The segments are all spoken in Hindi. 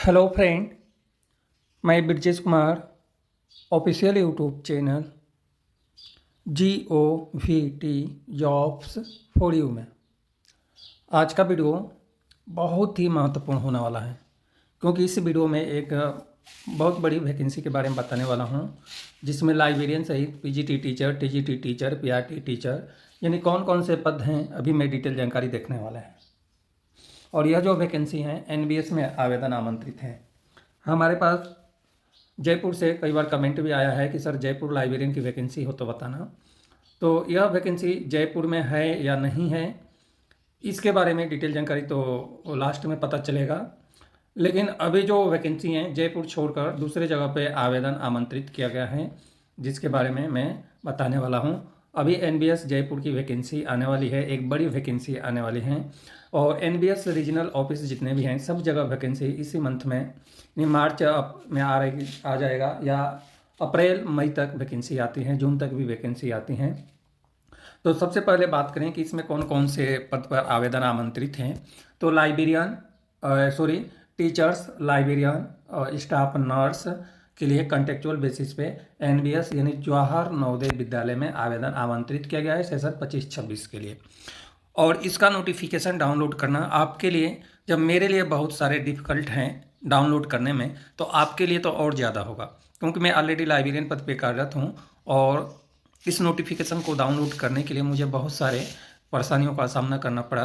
हेलो फ्रेंड, मैं Brajesh Kumar official YouTube channel GOVT jobs for you में आज का वीडियो बहुत ही महत्वपूर्ण होने वाला है, क्योंकि इस वीडियो में एक बहुत बड़ी वैकेंसी के बारे में बताने वाला हूं, जिसमें लाइब्रेरियन सहित PGT teacher, TGT teacher, PRT teacher यानी कौन कौन से पद हैं, अभी मैं डिटेल जानकारी देखने वाला है। और यह जो वैकेंसी है NBS में आवेदन आमंत्रित है। हमारे पास जयपुर से कई बार कमेंट भी आया है कि सर जयपुर लाइब्रेरियन की वैकेंसी हो तो बताना। तो यह वैकेंसी जयपुर में है या नहीं है, इसके बारे में डिटेल जानकारी तो लास्ट में पता चलेगा। लेकिन अभी जो वैकेंसी हैं जयपुर छोड़कर दूसरे जगह पे आवेदन आमंत्रित किया गया है, जिसके बारे में मैं बताने वाला हूं। अभी NBS जयपुर की वैकेंसी आने वाली है, एक बड़ी वैकेंसी आने वाली है। और NBS रीजनल ऑफिस जितने भी हैं सब जगह वैकेंसी इसी मंथ में यानी मार्च में आ जाएगा, या अप्रैल मई तक वैकेंसी आती है, जून तक भी वैकेंसी आती हैं। तो सबसे पहले बात करें कि इसमें कौन कौन से पद पर आवेदन आमंत्रित हैं। तो टीचर्स, लाइब्रेरियन और स्टाफ नर्स के लिए कॉन्ट्रेक्चुअल बेसिस पे NBS यानी जवाहर नवोदय विद्यालय में आवेदन आमंत्रित किया गया है सेशन 25-26 के लिए। और इसका नोटिफिकेशन डाउनलोड करना आपके लिए, जब मेरे लिए बहुत सारे डिफ़िकल्ट हैं डाउनलोड करने में, तो आपके लिए तो और ज़्यादा होगा, क्योंकि मैं ऑलरेडी लाइब्रेरियन पद पे कार्यरत हूँ। और इस नोटिफिकेशन को डाउनलोड करने के लिए मुझे बहुत सारे परेशानियों का सामना करना पड़ा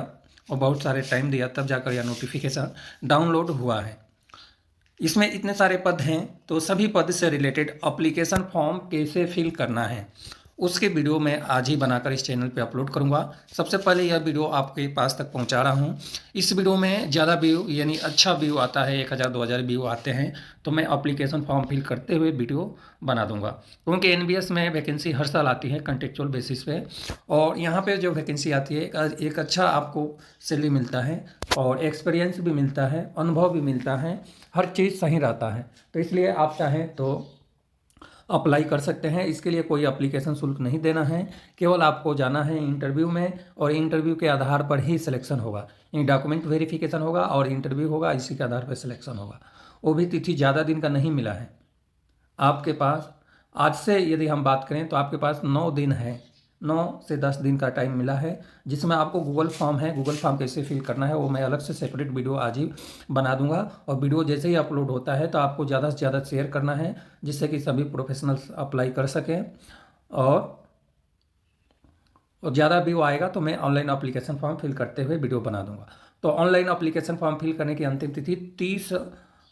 और बहुत सारे टाइम दिया, तब जाकर यह नोटिफिकेशन डाउनलोड हुआ है। इसमें इतने सारे पद हैं, तो सभी पद से रिलेटेड एप्लीकेशन फॉर्म कैसे फिल करना है उसके वीडियो मैं आज ही बनाकर इस चैनल पे अपलोड करूंगा। सबसे पहले यह वीडियो आपके पास तक पहुंचा रहा हूं। इस वीडियो में ज़्यादा व्यू यानी अच्छा व्यू आता है, 1000-2000 व्यू आते हैं, तो मैं एप्लीकेशन फॉर्म फिल करते हुए वीडियो बना दूंगा, क्योंकि NBS में वैकेंसी हर साल आती है कॉन्ट्रेक्चुअल बेसिस पे। और यहाँ पे जो वैकेंसी आती है एक अच्छा आपको सैलरी मिलता है और एक्सपीरियंस भी मिलता है, अनुभव भी मिलता है, हर चीज़ सही रहता है। तो इसलिए आप चाहें तो अप्लाई कर सकते हैं। इसके लिए कोई एप्लीकेशन शुल्क नहीं देना है, केवल आपको जाना है इंटरव्यू में, और इंटरव्यू के आधार पर ही सिलेक्शन होगा। यानी डॉक्यूमेंट वेरिफिकेशन होगा और इंटरव्यू होगा, इसी के आधार पर सिलेक्शन होगा। वो भी तिथि ज़्यादा दिन का नहीं मिला है आपके पास। आज से यदि हम बात करें तो आपके पास 9 दिन है, 9 से 10 दिन का टाइम मिला है, जिसमें आपको गूगल फॉर्म कैसे फिल करना है वो मैं अलग से सेपरेट वीडियो आज ही बना दूंगा। और वीडियो जैसे ही अपलोड होता है तो आपको ज़्यादा से ज़्यादा शेयर करना है, जिससे कि सभी प्रोफेशनल्स अप्लाई कर सकें। और ज़्यादा व्यू आएगा तो मैं ऑनलाइन अप्लीकेशन फॉर्म फिल करते हुए वीडियो बना दूंगा। तो ऑनलाइन अप्लीकेशन फॉर्म फिल करने की अंतिम तिथि 30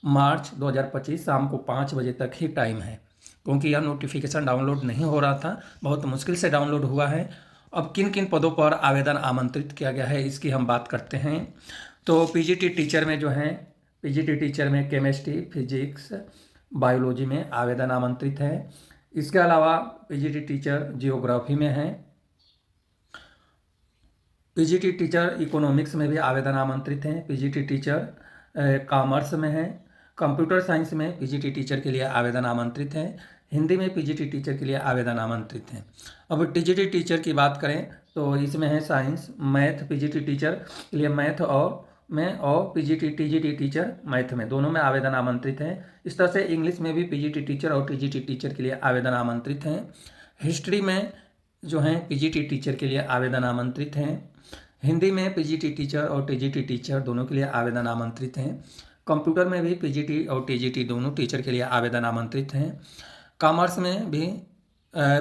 मार्च 2025 शाम को 5 बजे तक ही टाइम है, क्योंकि यह नोटिफिकेशन डाउनलोड नहीं हो रहा था, बहुत मुश्किल से डाउनलोड हुआ है। अब किन किन पदों पर आवेदन आमंत्रित किया गया है इसकी हम बात करते हैं। तो PGT टीचर में जो है, PGT टीचर में केमिस्ट्री, फिजिक्स, बायोलॉजी में आवेदन आमंत्रित है। इसके अलावा PGT टीचर जियोग्राफी में है। PGT टीचर इकोनॉमिक्स में भी आवेदन आमंत्रित हैं। PGT टीचर कॉमर्स में है। कंप्यूटर साइंस में PGT टीचर के लिए आवेदन आमंत्रित हैं। हिंदी में PGT टीचर के लिए आवेदन आमंत्रित हैं। अब TGT टीचर की बात करें तो इसमें है साइंस, मैथ। PGT टीचर के लिए मैथ और TGT टीचर मैथ में, दोनों में आवेदन आमंत्रित हैं। इस तरह से इंग्लिश में भी PGT टीचर और TGT टीचर के लिए आवेदन आमंत्रित हैं। हिस्ट्री में जो हैं PGT टीचर के लिए आवेदन आमंत्रित हैं। हिंदी में PGT टीचर और TGT टीचर दोनों के लिए आवेदन आमंत्रित हैं। कंप्यूटर में भी PGT और TGT दोनों टीचर के लिए आवेदन आमंत्रित हैं। कॉमर्स में भी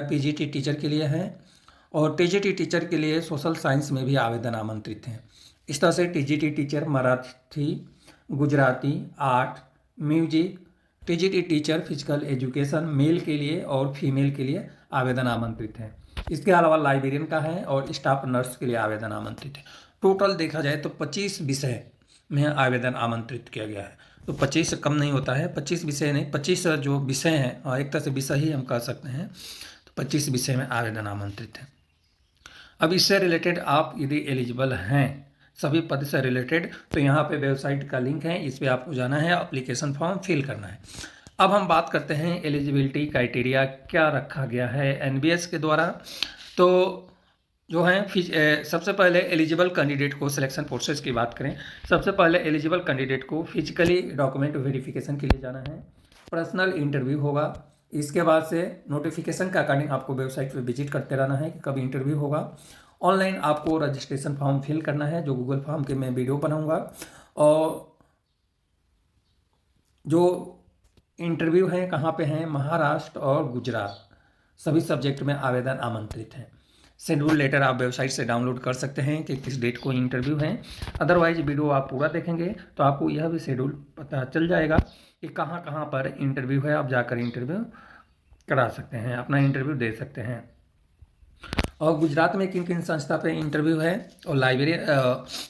PGT टीचर के लिए है, और TGT टीचर के लिए सोशल साइंस में भी आवेदन आमंत्रित हैं। इस तरह से TGT teacher Marathi, Gujarati, art, music, TGT teacher physical education male के लिए और फीमेल के लिए आवेदन आमंत्रित हैं। इसके अलावा लाइब्रेरियन का है और स्टाफ नर्स के लिए आवेदन आमंत्रित है। टोटल देखा जाए तो 25 विषय में आवेदन आमंत्रित किया गया है। तो 25 से कम नहीं होता है, 25 विषय नहीं, 25 जो विषय हैं, और एक तरह से विषय ही हम कह सकते हैं, तो 25 विषय में आवेदन आमंत्रित है। अब इससे रिलेटेड आप यदि एलिजिबल हैं सभी पद से रिलेटेड, तो यहाँ पे वेबसाइट का लिंक है, इस पर आपको जाना है, एप्लीकेशन फॉर्म फिल करना है। अब हम बात करते हैं एलिजिबिलिटी क्राइटेरिया क्या रखा गया है NBS के द्वारा। तो जो हैं सबसे पहले एलिजिबल कैंडिडेट को सिलेक्शन प्रोसेस की बात करें। सबसे पहले एलिजिबल कैंडिडेट को फिजिकली डॉक्यूमेंट वेरिफिकेशन के लिए जाना है, पर्सनल इंटरव्यू होगा। इसके बाद से नोटिफिकेशन के अकॉर्डिंग आपको वेबसाइट पे विजिट करते रहना है कि कब इंटरव्यू होगा। ऑनलाइन आपको रजिस्ट्रेशन फॉर्म फिल करना है, जो गूगल फॉर्म के मैं वीडियो बनाऊंगा। और जो इंटरव्यू है कहाँ पे हैं, महाराष्ट्र और गुजरात, सभी सब्जेक्ट में आवेदन आमंत्रित हैं। शेड्यूल लेटर आप वेबसाइट से डाउनलोड कर सकते हैं कि किस डेट को इंटरव्यू है। अदरवाइज वीडियो आप पूरा देखेंगे तो आपको यह भी शेड्यूल पता चल जाएगा कि कहाँ कहाँ पर इंटरव्यू है। आप जाकर इंटरव्यू करा सकते हैं, अपना इंटरव्यू दे सकते हैं। और गुजरात में किन किन संस्था पे इंटरव्यू है और लाइब्रेरी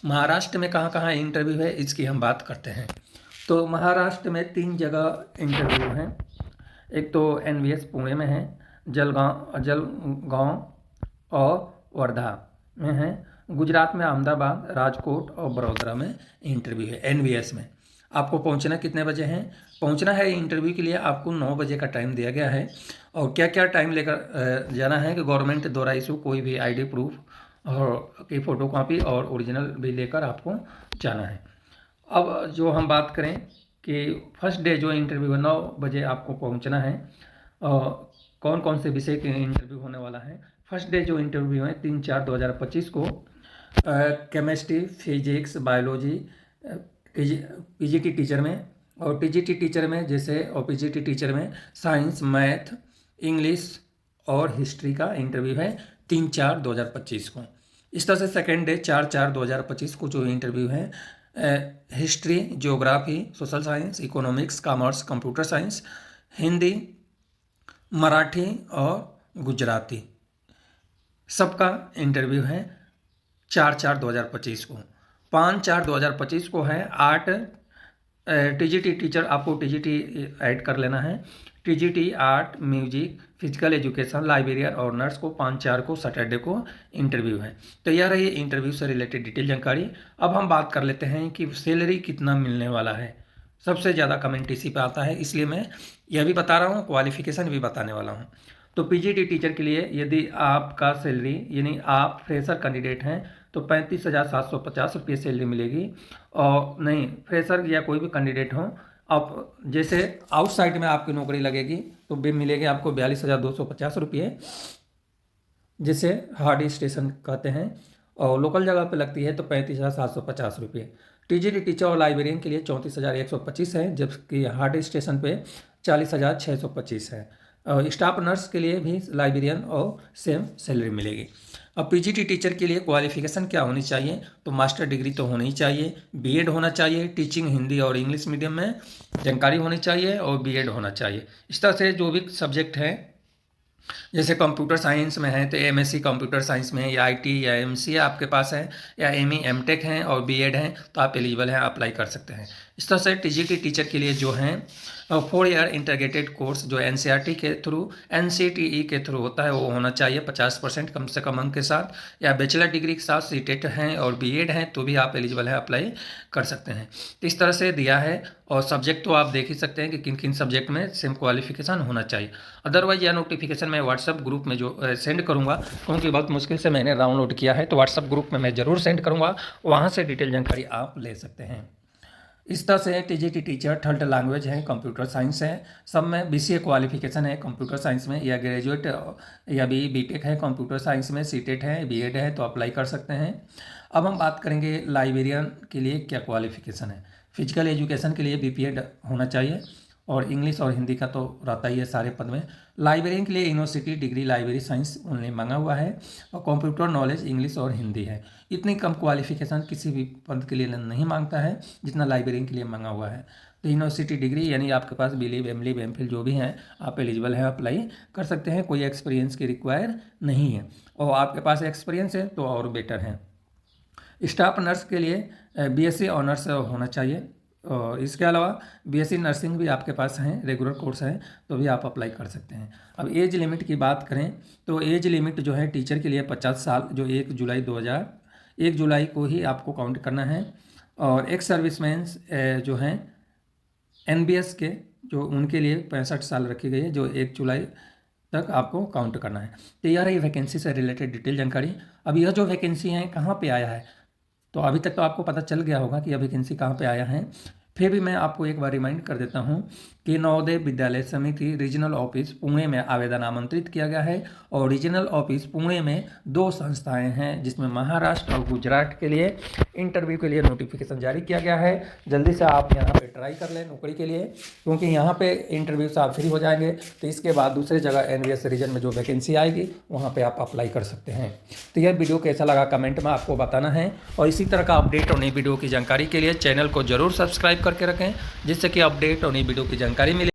महाराष्ट्र में कहाँ कहाँ इंटरव्यू है, इसकी हम बात करते हैं। तो महाराष्ट्र में 3 जगह इंटरव्यू हैं। एक तो NVS पुणे में है, जलगांव और वर्धा में है। गुजरात में अहमदाबाद, राजकोट और बड़ोदरा में इंटरव्यू है। NVS में आपको पहुंचना कितने बजे है? पहुंचना है इंटरव्यू के लिए आपको 9 बजे का टाइम दिया गया है। और क्या क्या टाइम लेकर जाना है कि गवर्नमेंट द्वारा इशू कोई भी ID प्रूफ और की फ़ोटोकॉपी और ओरिजिनल भी लेकर आपको जाना है। अब जो हम बात करें कि फर्स्ट डे जो इंटरव्यू है 9 बजे आपको पहुंचना है। और कौन कौन से विषय के इंटरव्यू होने वाला है? फर्स्ट डे जो इंटरव्यू है 3/4/2025 को chemistry, physics, biology, PGT teacher में और TGT टीचर में जैसे और PGT टीचर में साइंस, मैथ, इंग्लिश और हिस्ट्री का इंटरव्यू है 3/4/2025 को। इस तरह से सेकेंड डे 4/4/2025 को जो इंटरव्यू है history, geography, social science, economics, commerce, computer science, Hindi, Marathi और गुजराती, सबका इंटरव्यू है 4/4/2025 को। 5/4/2025 को है आर्ट TGT टीचर, आपको TGT ऐड कर लेना है। TGT art, music, physical education, librarian और नर्स को 5/4 को सैटरडे को इंटरव्यू है। तो यह रही इंटरव्यू से रिलेटेड डिटेल जानकारी। अब हम बात कर लेते हैं कि सैलरी कितना मिलने वाला है। सबसे ज़्यादा कमेंट इसी पे आता है, इसलिए मैं यह भी बता रहा हूँ, क्वालिफिकेशन भी बताने वाला हूँ। तो PGT टीचर के लिए यदि आपका सैलरी यानी आप फ्रेशर कैंडिडेट हैं तो 35,750 रुपये सैलरी मिलेगी। और नहीं, फ्रेशर या कोई भी कैंडिडेट हो, आप जैसे आउटसाइड में आपकी नौकरी लगेगी तो भी मिलेगी आपको 42,250 रुपये, जिसे हार्ड स्टेशन कहते हैं। और लोकल जगह पे लगती है तो 35,750 रुपये। TGT टीचर और लाइब्रेरियन के लिए 34,125 है, जबकि हार्ड स्टेशन पे 40,625 है। और स्टाफ नर्स के लिए भी लाइब्रेरियन और सेम सैलरी मिलेगी। अब PGT टीचर के लिए क्वालिफिकेशन क्या होनी चाहिए? तो मास्टर डिग्री तो होनी ही चाहिए, BEd होना चाहिए, टीचिंग हिंदी और इंग्लिश मीडियम में जानकारी होनी चाहिए और BEd होना चाहिए। इस तरह से जो भी सब्जेक्ट हैं, जैसे कंप्यूटर साइंस में है तो MSc कंप्यूटर साइंस में या IT या MCA आपके पास है या ME MTech हैं और BEd हैं तो आप एलिजिबल हैं, अप्लाई कर सकते हैं। इस तरह से TGT टीचर के लिए जो हैं 4 ईयर इंटीग्रेटेड कोर्स जो NCERT के थ्रू NCTE के थ्रू होता है वो होना चाहिए 50% कम से कम अंक के साथ, या बैचलर डिग्री के साथ CTET हैं और BEd हैं तो भी आप एलिजिबल हैं, अप्लाई कर सकते हैं। तो इस तरह से दिया है। और सब्जेक्ट तो आप देख ही सकते हैं कि किन किन सब्जेक्ट में सेम क्वालिफिकेशन होना चाहिए। अदरवाइज यह नोटिफिकेशन मैं व्हाट्सअप ग्रुप में जो सेंड करूंगा, क्योंकि बहुत मुश्किल से मैंने डाउनलोड किया है, तो व्हाट्सअप ग्रुप में मैं ज़रूर सेंड करूंगा, वहां से डिटेल जानकारी आप ले सकते हैं। इस तरह से TGT टीचर थर्ड लैंग्वेज है, कंप्यूटर साइंस है, सब में BCA क्वालिफिकेशन है कंप्यूटर साइंस में, या ग्रेजुएट या BTech है कंप्यूटर साइंस में, CTET है, BEd है तो अप्लाई कर सकते हैं। अब हम बात करेंगे लाइब्रेरियन के लिए क्या क्वालिफिकेशन है। फिजिकल एजुकेशन के लिए BPEd होना चाहिए और इंग्लिश और हिंदी का तो रहता ही है सारे पद में। लाइब्रेरियन के लिए यूनिवर्सिटी डिग्री लाइब्रेरी साइंस उन्होंने मांगा हुआ है और कंप्यूटर नॉलेज इंग्लिश और हिंदी है। इतनी कम क्वालिफिकेशन किसी भी पद के लिए नहीं मांगता है जितना लाइब्रेरियन के लिए मांगा हुआ है। तो यूनिवर्सिटी डिग्री यानी आपके पास BLib, MLib, MPhil जो भी हैं आप एलिजिबल हैं, अप्लाई कर सकते हैं। कोई एक्सपीरियंस की रिक्वायर नहीं है और आपके पास एक्सपीरियंस है तो और बेटर है। स्टाफ नर्स के लिए BSc ऑनर्स होना चाहिए और इसके अलावा BSc नर्सिंग भी आपके पास हैं, रेगुलर कोर्स है तो भी आप अप्लाई कर सकते हैं। अब एज लिमिट की बात करें तो एज लिमिट जो है टीचर के लिए 50 साल, जो 1 जुलाई को ही आपको काउंट करना है। और एक्स सर्विसमैन जो हैं NBS के, जो उनके लिए 65 साल रखी गई है, जो 1 जुलाई तक आपको काउंट करना है। तो यह रही वैकेंसी से रिलेटेड डिटेल जानकारी। अब यह जो वैकेंसी है कहाँ पे आया है, तो अभी तक तो आपको पता चल गया होगा कि यह वैकेंसी कहाँ पे आया है। फिर भी मैं आपको एक बार रिमाइंड कर देता हूँ कि नवोदय विद्यालय समिति रीजनल ऑफिस पुणे में आवेदन आमंत्रित किया गया है। और रीजनल ऑफिस पुणे में 2 संस्थाएं हैं जिसमें महाराष्ट्र और गुजरात के लिए इंटरव्यू के लिए नोटिफिकेशन जारी किया गया है। जल्दी से आप यहाँ पे ट्राई कर लें नौकरी के लिए, क्योंकि यहाँ पे इंटरव्यू से आप फ्री हो जाएंगे तो इसके बाद दूसरे जगह एनवीएस रीजन में जो वैकेंसी आएगी वहाँ पर आप अप्लाई कर सकते हैं। तो यह वीडियो कैसा लगा कमेंट में आपको बताना है, और इसी तरह का अपडेट और नई वीडियो की जानकारी के लिए चैनल को जरूर सब्सक्राइब करके रखें, जिससे कि अपडेट और नई वीडियो की जानकारी मिले।